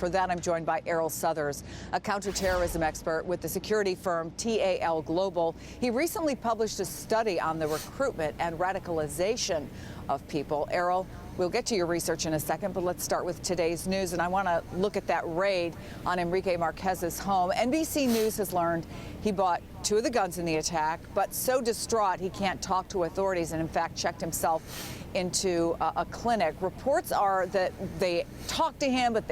For that, I'm joined by Errol Southers, a counterterrorism expert with the security firm TAL Global. He recently published a study on the recruitment and radicalization of people. Errol, we'll get to your research in a second, but let's start with today's news. And I want to look at that raid on Enrique Marquez's home. NBC News has learned he bought 2 of the guns in the attack, but so distraught he can't talk to authorities and, in fact, checked himself into a clinic. Reports are that they talked to him, but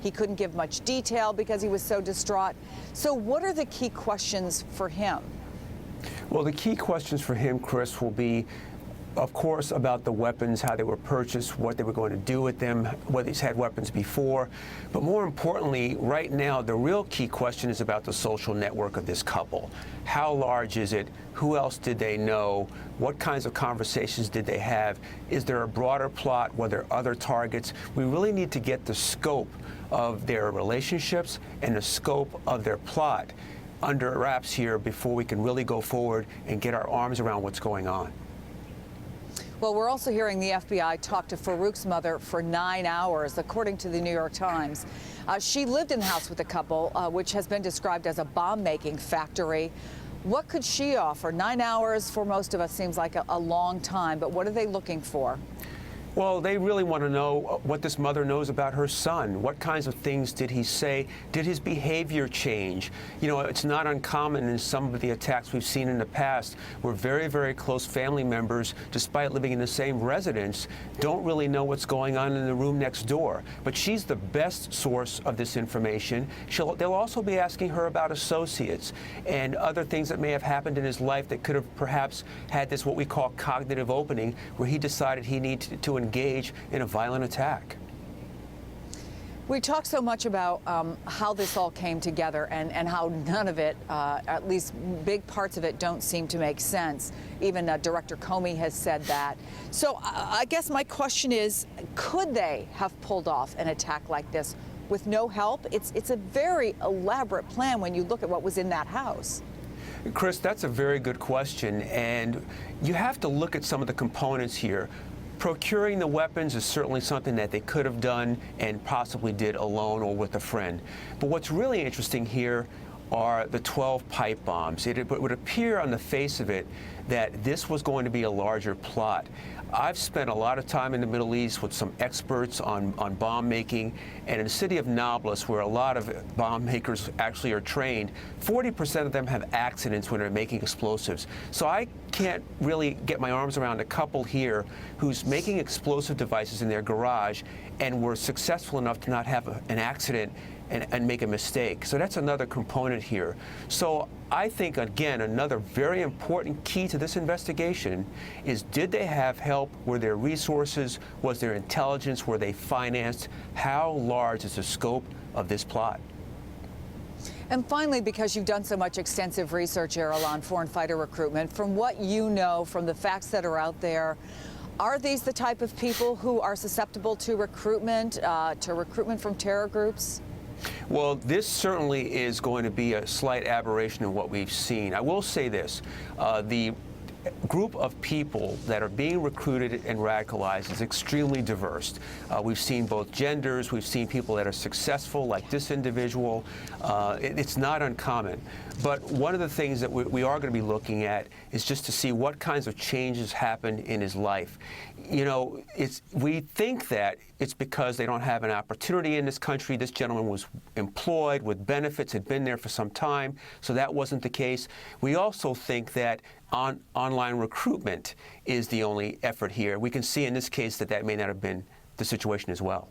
he couldn't give much detail because he was so distraught. So what are the key questions for him? Well, the key questions for him, Chris, will be, of course, about the weapons, how they were purchased, what they were going to do with them, whether he's had weapons before. But more importantly, right now, the real key question is about the social network of this couple. How large is it? Who else did they know? What kinds of conversations did they have? Is there a broader plot? Were there other targets? We really need to get the scope of their relationships and the scope of their plot under wraps here before we can really go forward and get our arms around what's going on. Well, we're also hearing the FBI talk to Farouk's mother for 9 hours, according to the New York Times. She lived in the house with the couple, which has been described as a bomb-making factory. What could she offer? 9 hours for most of us seems like a long time, but what are they looking for? Well, they really want to know what this mother knows about her son. What kinds of things did he say? Did his behavior change? You know, it's not uncommon in some of the attacks we've seen in the past where very, very close family members, despite living in the same residence, don't really know what's going on in the room next door. But she's the best source of this information. They'll also be asking her about associates and other things that may have happened in his life that could have perhaps had this, what we call cognitive opening, where he decided he needed to engage in a violent attack. We talk so much about how this all came together and how none of it, at least big parts of it, don't seem to make sense. Even Director Comey has said that. So I guess my question is, could they have pulled off an attack like this with no help? It's a very elaborate plan when you look at what was in that house. Chris, that's a very good question, and you have to look at some of the components here. Procuring the weapons is certainly something that they could have done and possibly did alone or with a friend. But what's really interesting here are the 12 pipe bombs. It would appear on the face of it that this was going to be a larger plot. I've spent a lot of time in the Middle East with some experts on bomb making, and in the city of Nablus, where a lot of bomb makers actually are trained, 40% of them have accidents when they're making explosives. So I can't really get my arms around a couple here who's making explosive devices in their garage and were successful enough to not have an accident and make a mistake. So that's another component here. So I think, again, another very important key to this investigation is, did they have help? Were there resources? Was there intelligence? Were they financed? How large is the scope of this plot? And finally, because you've done so much extensive research, Errol, on foreign fighter recruitment, from what you know, from the facts that are out there, are these the type of people who are susceptible to recruitment from terror groups? Well, this certainly is going to be a slight aberration in what we've seen. I will say this, the group of people that are being recruited and radicalized is extremely diverse. We've seen both genders, we've seen people that are successful, like this individual. It's not uncommon. But one of the things that we are going to be looking at is just to see what kinds of changes happen in his life. You know, we think that it's because they don't have an opportunity in this country. This gentleman was employed with benefits, had been there for some time, so that wasn't the case. We also think that online recruitment is the only effort here. We can see in this case that that may not have been the situation as well.